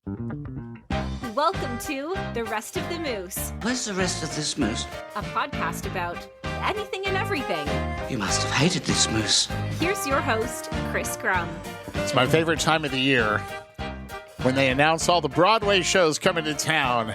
Welcome to The Rest of the Moose, Where's the rest of this moose? a podcast about anything and everything. You must have hated this moose. Here's your host, Chris Grum. It's my favorite time of the year when they announce all the Broadway shows coming to town.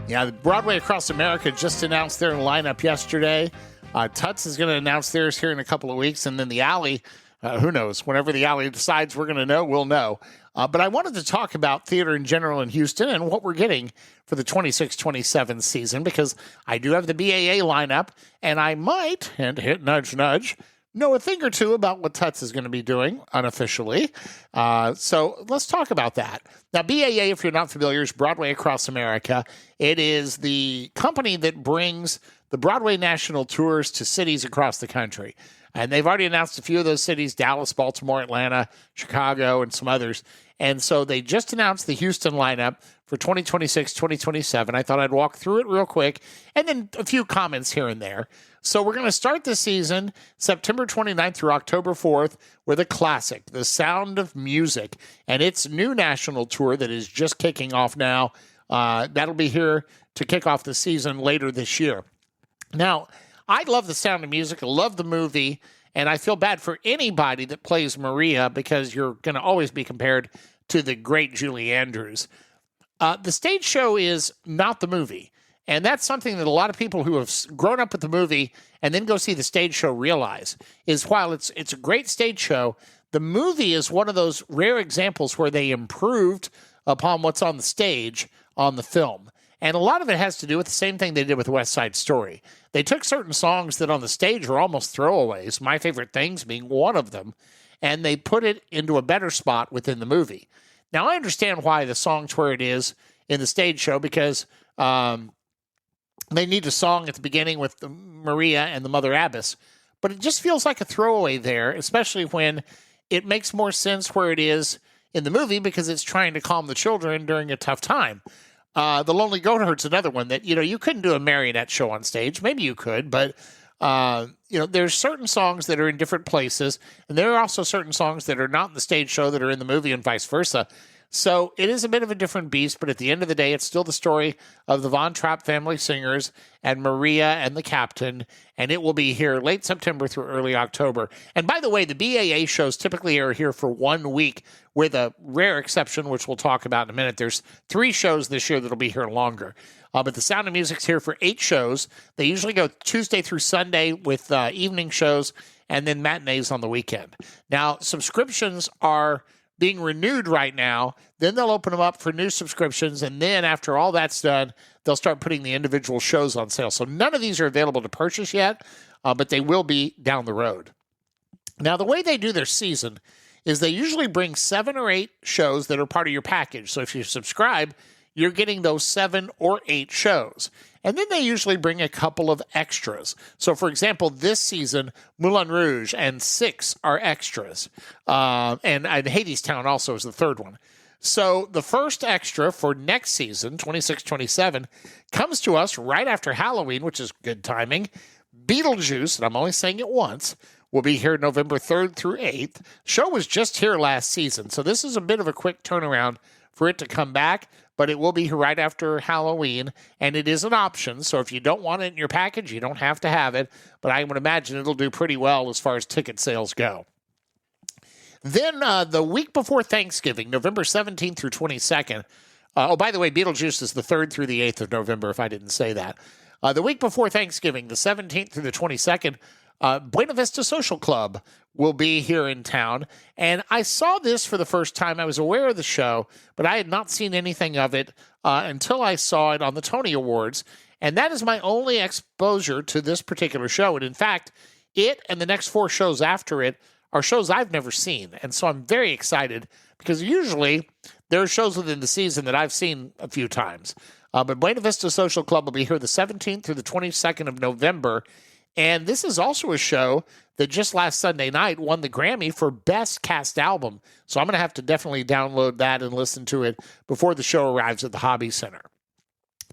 Yeah, Broadway across America just announced their lineup yesterday. TUTS is going to announce theirs here in a couple of weeks, and then the Alley, who knows? Whenever the Alley decides we're going to know, we'll know. But I wanted to talk about theater in general in Houston and what we're getting for the 26-27 season, because I do have the BAA lineup, and I might, and hit nudge, nudge, know a thing or two about what TUTS is going to be doing unofficially. So let's talk about that. Now, BAA, if you're not familiar, is Broadway Across America. It is the company that brings the Broadway national tours to cities across the country. And they've already announced a few of those cities: Dallas, Baltimore, Atlanta, Chicago, and some others. And so they just announced the Houston lineup for 2026-2027. I thought I'd walk through it real quick, and then a few comments here and there. So we're going to start the season September 29th through October 4th with a classic, The Sound of Music, and its new national tour that is just kicking off now. That'll be here to kick off the season later this year. Now, I love The Sound of Music. I love the movie, and I feel bad for anybody that plays Maria because you're going to always be compared to the great Julie Andrews. The stage show is not the movie, and that's something that a lot of people who have grown up with the movie and then go see the stage show realize, is while it's a great stage show, the movie is one of those rare examples where they improved upon what's on the stage on the film. And a lot of it has to do with the same thing they did with West Side Story. They took certain songs that on the stage were almost throwaways, My Favorite Things being one of them, and they put it into a better spot within the movie. Now, I understand why the song's where it is in the stage show, because they need a song at the beginning with the Maria and the Mother Abbess, but it just feels like a throwaway there, especially when it makes more sense where it is in the movie because it's trying to calm the children during a tough time. The Lonely Goatherd's another one that, you couldn't do a marionette show on stage. Maybe you could, but, there's certain songs that are in different places, and there are also certain songs that are not in the stage show that are in the movie and vice versa. So it is a bit of a different beast, but at the end of the day, it's still the story of the Von Trapp family singers and Maria and the Captain, and it will be here late September through early October. And by the way, the BAA shows typically are here for 1 week, with a rare exception, which we'll talk about in a minute. There's 3 shows this year that'll be here longer. But The Sound of Music's here for 8 shows. They usually go Tuesday through Sunday with evening shows and then matinees on the weekend. Now, subscriptions are being renewed right now. Then they'll open them up for new subscriptions, and then after all that's done, they'll start putting the individual shows on sale. So none of these are available to purchase yet, but they will be down the road. Now, the way they do their season is they usually bring 7 or 8 shows that are part of your package. So if you subscribe, you're getting those 7 or 8 shows. And then they usually bring a couple of extras. So, for example, this season, Moulin Rouge and 6 are extras. And Hadestown also is the third one. So the first extra for next season, 26-27, comes to us right after Halloween, which is good timing. Beetlejuice, and I'm only saying it once, will be here November 3rd through 8th. Show was just here last season, so this is a bit of a quick turnaround for it to come back, but it will be here right after Halloween, and it is an option, so if you don't want it in your package, you don't have to have it, but I would imagine it'll do pretty well as far as ticket sales go. Then the week before Thanksgiving, November 17th through 22nd, by the way, Beetlejuice is the 3rd through the 8th of November, if I didn't say that. The week before Thanksgiving, the 17th through the 22nd, Buena Vista Social Club will be here in town, and I saw this for the first time. I was aware of the show, but I had not seen anything of it until I saw it on the Tony Awards, and that is my only exposure to this particular show. And in fact, it and the next 4 shows after it are shows I've never seen, and so I'm very excited because usually there are shows within the season that I've seen a few times. But Buena Vista Social Club will be here the 17th through the 22nd of November, and this is also a show that just last Sunday night won the Grammy for Best Cast Album. So I'm going to have to definitely download that and listen to it before the show arrives at the Hobby Center.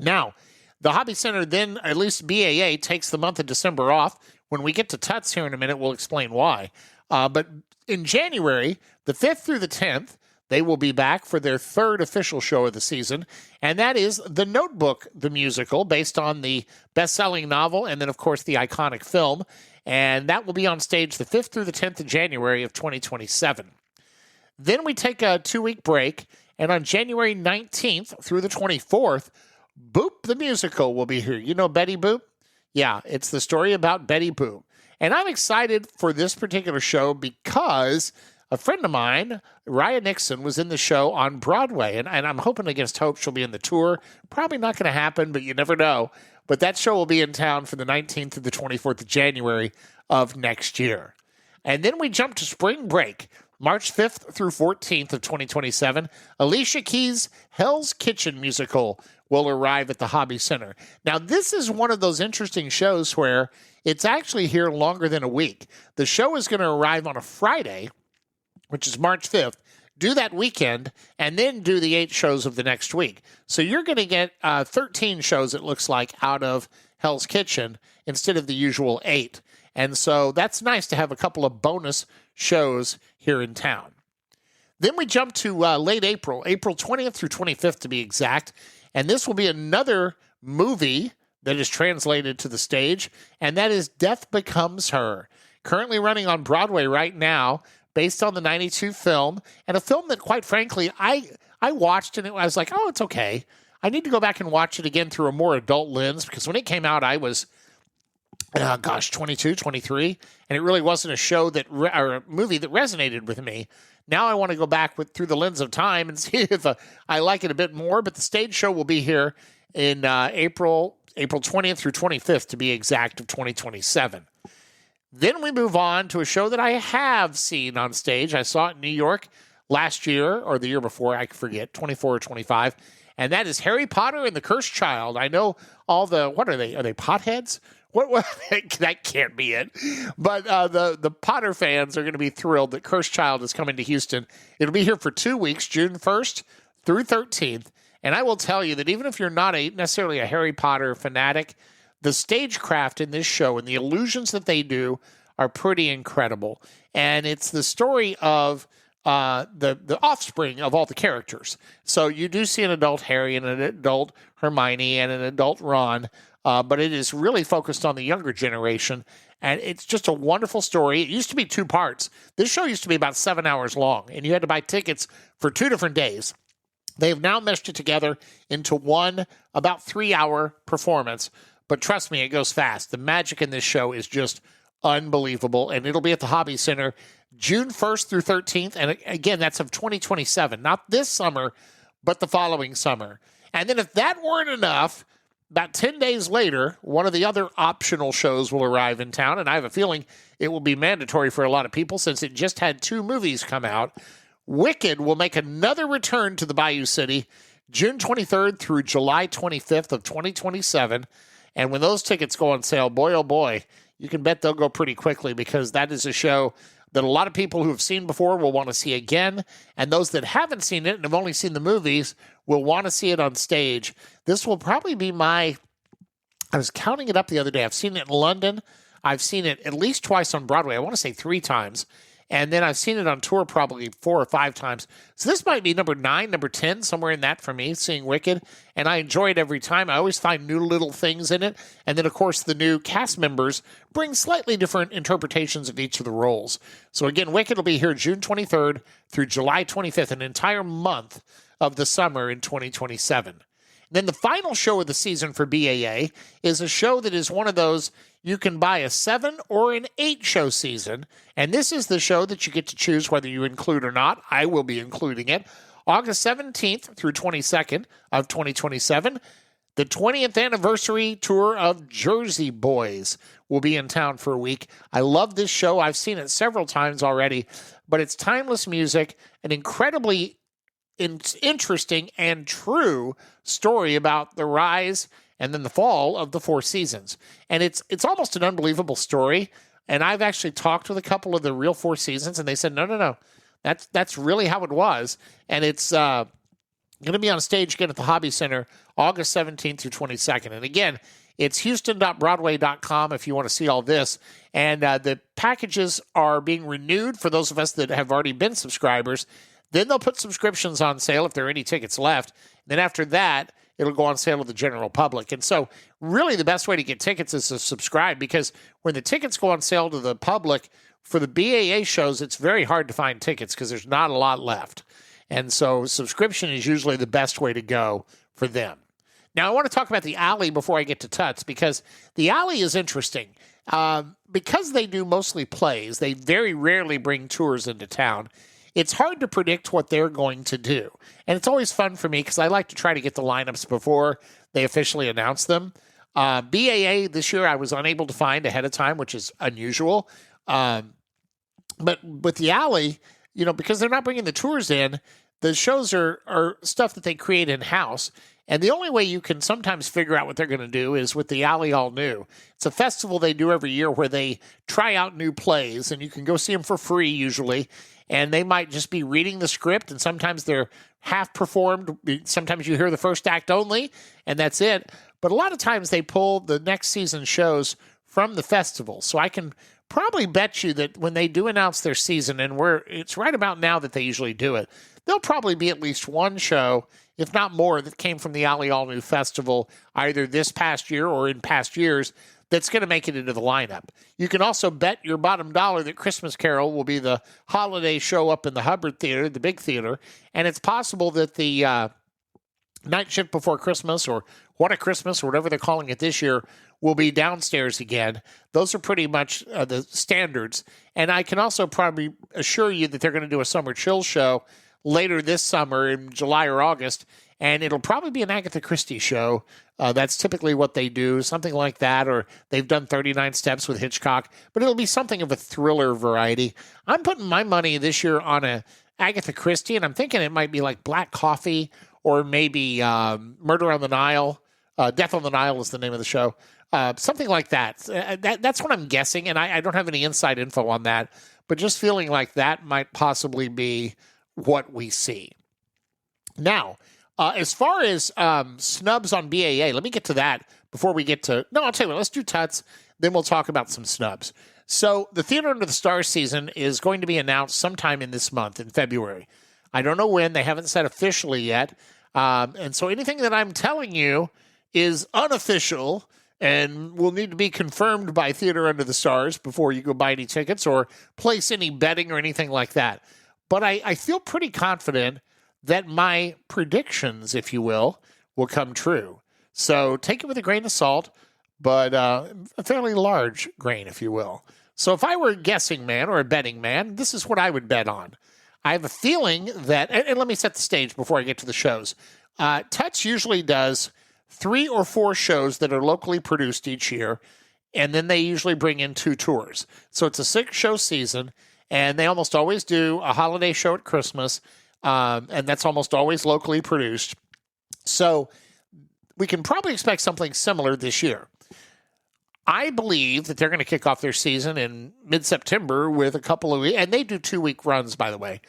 Now, the Hobby Center then, at least BAA, takes the month of December off. When we get to TUTS here in a minute, we'll explain why. But in January, the 5th through the 10th, They will be back for their third official show of the season, and that is The Notebook, the musical, based on the best-selling novel and then, of course, the iconic film. And that will be on stage the 5th through the 10th of January of 2027. Then we take a 2-week break, and on January 19th through the 24th, Boop the Musical will be here. You know Betty Boop? Yeah, it's the story about Betty Boop. And I'm excited for this particular show because a friend of mine, Raya Nixon, was in the show on Broadway. And I'm hoping against hope she'll be in the tour. Probably not going to happen, but you never know. But that show will be in town from the 19th to the 24th of January of next year. And then we jump to spring break, March 5th through 14th of 2027. Alicia Keys' Hell's Kitchen musical will arrive at the Hobby Center. Now, this is one of those interesting shows where it's actually here longer than a week. The show is going to arrive on a Friday, which is March 5th, do that weekend, and then do the 8 shows of the next week. So you're going to get 13 shows, it looks like, out of Hell's Kitchen instead of the usual 8. And so that's nice to have a couple of bonus shows here in town. Then we jump to late April, April 20th through 25th to be exact. And this will be another movie that is translated to the stage, and that is Death Becomes Her. Currently running on Broadway right now, based on the 92 film, and a film that, quite frankly, I watched and I was like, oh, it's okay. I need to go back and watch it again through a more adult lens, because when it came out, I was 22, 23, and it really wasn't a show or a movie that resonated with me. Now I want to go back through the lens of time and see if I like it a bit more. But the stage show will be here in April 20th through 25th, to be exact, of 2027. Then we move on to a show that I have seen on stage. I saw it in New York last year, or the year before, I forget, 24 or 25. And that is Harry Potter and the Cursed Child. I know all what are they? Are they potheads? What that can't be it. But the Potter fans are going to be thrilled that Cursed Child is coming to Houston. It'll be here for 2 weeks, June 1st through 13th. And I will tell you that even if you're not necessarily a Harry Potter fanatic, the stagecraft in this show and the illusions that they do are pretty incredible. And it's the story of the offspring of all the characters. So you do see an adult Harry and an adult Hermione and an adult Ron, but it is really focused on the younger generation. And it's just a wonderful story. It used to be 2 parts. This show used to be about 7 hours long, and you had to buy tickets for 2 different days. They have now meshed it together into one about 3-hour performance. But trust me, it goes fast. The magic in this show is just unbelievable. And it'll be at the Hobby Center June 1st through 13th. And again, that's of 2027. Not this summer, but the following summer. And then if that weren't enough, about 10 days later, one of the other optional shows will arrive in town. And I have a feeling it will be mandatory for a lot of people since it just had 2 movies come out. Wicked will make another return to the Bayou City June 23rd through July 25th of 2027. And when those tickets go on sale, boy, oh boy, you can bet they'll go pretty quickly, because that is a show that a lot of people who have seen before will want to see again. And those that haven't seen it and have only seen the movies will want to see it on stage. This will probably be I was counting it up the other day. I've seen it in London. I've seen it at least twice on Broadway. I want to say 3 times. And then I've seen it on tour probably 4 or 5 times. So this might be number 9, number 10, somewhere in that for me, seeing Wicked. And I enjoy it every time. I always find new little things in it. And then, of course, the new cast members bring slightly different interpretations of each of the roles. So again, Wicked will be here June 23rd through July 25th, an entire month of the summer in 2027. Then the final show of the season for BAA is a show that is one of those you can buy a 7 or an 8 show season. And this is the show that you get to choose whether you include or not. I will be including it. August 17th through 22nd of 2027, the 20th anniversary tour of Jersey Boys will be in town for a week. I love this show. I've seen it several times already, but it's timeless music, an incredibly interesting and true story about the rise and then the fall of the 4 seasons. And it's almost an unbelievable story. And I've actually talked with a couple of the real 4 seasons, and they said, no. That's really how it was. And it's going to be on stage again at the Hobby Center August 17th through 22nd. And again, it's houston.broadway.com if you want to see all this. And the packages are being renewed for those of us that have already been subscribers. Then they'll put subscriptions on sale if there are any tickets left. Then after that, it'll go on sale to the general public. And so really the best way to get tickets is to subscribe, because when the tickets go on sale to the public for the BAA shows, it's very hard to find tickets because there's not a lot left. And so subscription is usually the best way to go for them. Now, I want to talk about the Alley before I get to Tuts, because the Alley is interesting. Because they do mostly plays, they very rarely bring tours into town. It's hard to predict what they're going to do. And it's always fun for me because I like to try to get the lineups before they officially announce them. BAA this year I was unable to find ahead of time, which is unusual. But with the Alley, because they're not bringing the tours in, the shows are stuff that they create in-house. And the only way you can sometimes figure out what they're going to do is with the Alley All New. It's a festival they do every year where they try out new plays, and you can go see them for free usually. And they might just be reading the script, and sometimes they're half performed. Sometimes you hear the first act only, and that's it. But a lot of times they pull the next season shows from the festival. So I can probably bet you that when they do announce their season, and it's right about now that they usually do it, there'll probably be at least one show, if not more, that came from the Alley All New Festival, either this past year or in past years, that's going to make it into the lineup. You can also bet your bottom dollar that Christmas Carol will be the holiday show up in the Hubbard Theater, the big theater, and it's possible that the Night Shift Before Christmas, or What a Christmas, or whatever they're calling it this year, will be downstairs again. Those are pretty much the standards. And I can also probably assure you that they're going to do a Summer Chill show later this summer in July or August, and it'll probably be an Agatha Christie show. That's typically what they do, something like that, or they've done 39 Steps with Hitchcock, but it'll be something of a thriller variety. I'm putting my money this year on a Agatha Christie, and I'm thinking it might be like Black Coffee, or maybe Murder on the Nile. Death on the Nile is the name of the show. Something like that. That's what I'm guessing, and I don't have any inside info on that, but just feeling like that might possibly be what we see. Now, as far as snubs on BAA, let me get to that before we get to... No, I'll tell you what, let's do Tuts, then we'll talk about some snubs. So the Theater Under the Stars season is going to be announced sometime in this month, in February. I don't know when. They haven't said officially yet. And so anything that I'm telling you is unofficial and will need to be confirmed by Theater Under the Stars before you go buy any tickets or place any betting or anything like that. But I feel pretty confident that my predictions, if you will come true. So take it with a grain of salt, but a fairly large grain, if you will. So if I were a guessing man or a betting man, this is what I would bet on. I have a feeling that, and let me set the stage before I get to the shows. Tuts usually does 3 or 4 shows that are locally produced each year, and then they usually bring in 2 tours. So it's a 6-show season, and they almost always do a holiday show at Christmas, and that's almost always locally produced. So we can probably expect something similar this year. I believe that they're going to kick off their season in mid-September with a couple of weeks, and they do 2-week runs, by the way,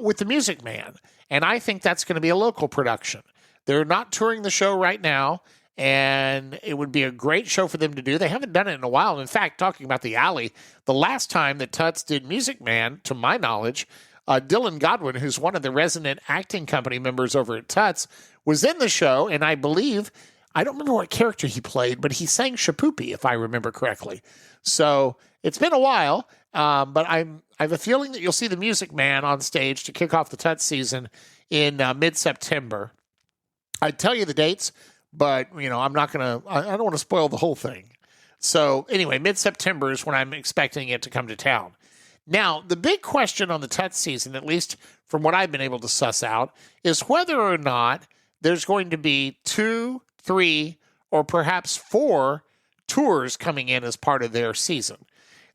with The Music Man. And I think that's going to be a local production. They're not touring the show right now, and it would be a great show for them to do. They haven't done it in a while. In fact, talking about the Alley, the last time that Tuts did Music Man, to my knowledge, Dylan Godwin, who's one of the resident acting company members over at Tuts, was in the show, and I believe, I don't remember what character he played, but he sang Shapoopy, if I remember correctly. So it's been a while, but I have a feeling that you'll see the Music Man on stage to kick off the Tuts season in mid-September. I'd tell you the dates, but, I'm not going to, I don't want to spoil the whole thing. So anyway, mid-September is when I'm expecting it to come to town. Now, the big question on the Tuts season, at least from what I've been able to suss out, is whether or not there's going to be 2, 3, or perhaps 4 tours coming in as part of their season.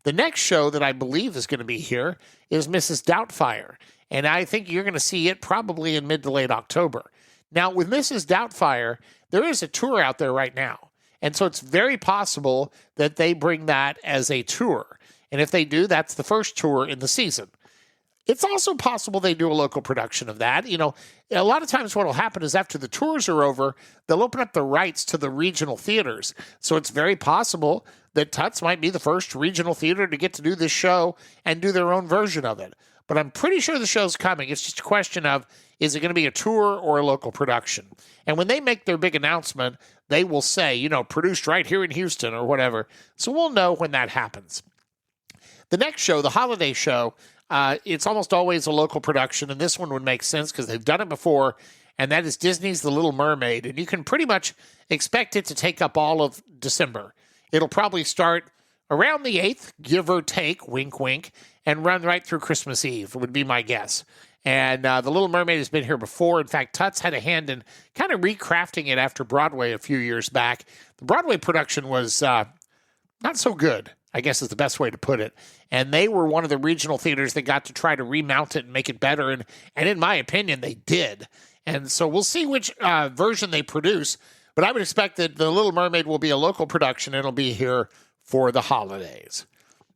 The next show that I believe is going to be here is Mrs. Doubtfire, and I think you're going to see it probably in mid to late October. Now, with Mrs. Doubtfire, there is a tour out there right now, and so it's very possible that they bring that as a tour. And if they do, that's the first tour in the season. It's also possible they do a local production of that. A lot of times what will happen is after the tours are over, they'll open up the rights to the regional theaters. So it's very possible that Tuts might be the first regional theater to get to do this show and do their own version of it. but I'm pretty sure the show's coming. It's just a question of, is it going to be a tour or a local production? And when they make their big announcement, they will say, produced right here in Houston or whatever. So we'll know when that happens. The next show, the holiday show, it's almost always a local production, and this one would make sense because they've done it before, and that is Disney's The Little Mermaid. And you can pretty much expect it to take up all of December. It'll probably start around the 8th, give or take, wink, wink, and run right through Christmas Eve, would be my guess. And The Little Mermaid has been here before. In fact, Tuts had a hand in kind of recrafting it after Broadway a few years back. The Broadway production was not so good, I guess is the best way to put it. And they were one of the regional theaters that got to try to remount it and make it better. And in my opinion, they did. And so we'll see which version they produce. But I would expect that The Little Mermaid will be a local production and it'll be here for the holidays.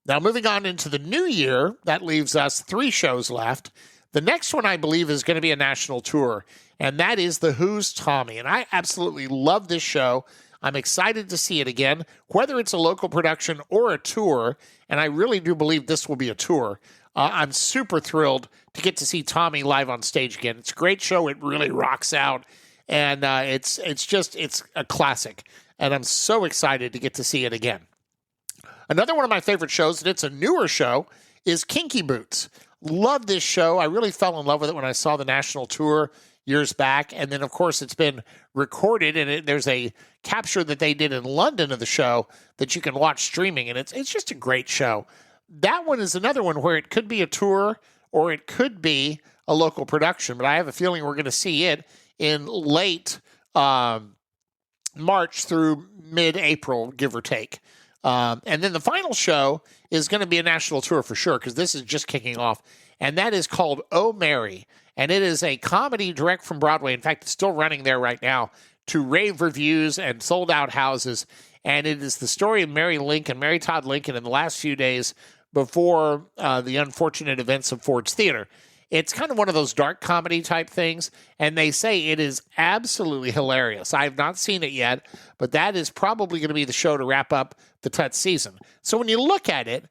Now, moving on into the new year, that leaves us 3 shows left. The next one, I believe, is going to be a national tour, and that is The Who's Tommy. And I absolutely love this show. I'm excited to see it again, whether it's a local production or a tour, and I really do believe this will be a tour. I'm super thrilled to get to see Tommy live on stage again. It's a great show. It really rocks out, and it's a classic, and I'm so excited to get to see it again. Another one of my favorite shows, and it's a newer show, is Kinky Boots. Love this show. I really fell in love with it when I saw the national tour years back. And then, of course, it's been recorded, and there's a capture that they did in London of the show that you can watch streaming, and it's just a great show. That one is another one where it could be a tour or it could be a local production, but I have a feeling we're going to see it in late March through mid-April, give or take. And then the final show is going to be a national tour for sure, because this is just kicking off, and that is called Oh Mary, and it is a comedy direct from Broadway. In fact, it's still running there right now to rave reviews and sold-out houses, and it is the story of Mary Todd Lincoln, in the last few days before the unfortunate events of Ford's Theater. It's kind of one of those dark comedy type things, and they say it is absolutely hilarious. I have not seen it yet, but that is probably going to be the show to wrap up the Tuts season. So when you look at it,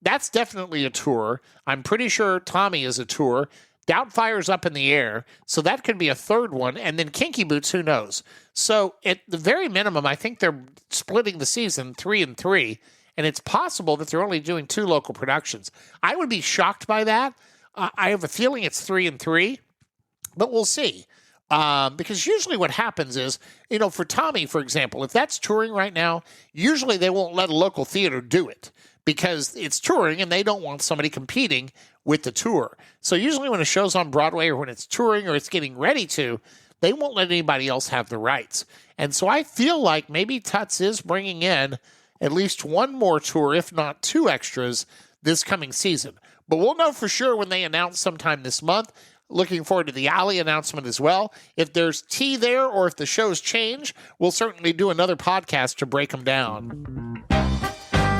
that's definitely a tour. I'm pretty sure Tommy is a tour. Doubtfire's up in the air, so that could be a third one. And then Kinky Boots, who knows? So at the very minimum, I think they're splitting the season 3 and 3, and it's possible that they're only doing 2 local productions. I would be shocked by that. I have a feeling it's 3 and 3, but we'll see. Because usually what happens is, for Tommy, for example, if that's touring right now, usually they won't let a local theater do it because it's touring and they don't want somebody competing with the tour. So usually when a show's on Broadway or when it's touring or it's getting ready to, they won't let anybody else have the rights. And so I feel like maybe Tuts is bringing in at least one more tour, if not 2 extras, this coming season. But we'll know for sure when they announce sometime this month. Looking forward to the Alley announcement as well. If there's tea there or if the shows change, we'll certainly do another podcast to break them down.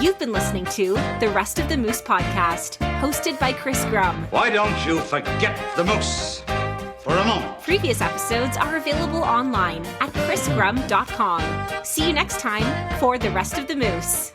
You've been listening to the Rest of the Moose podcast, hosted by Chris Grum. Why don't you forget the moose for a moment? Previous episodes are available online at chrisgrum.com. See you next time for the Rest of the Moose.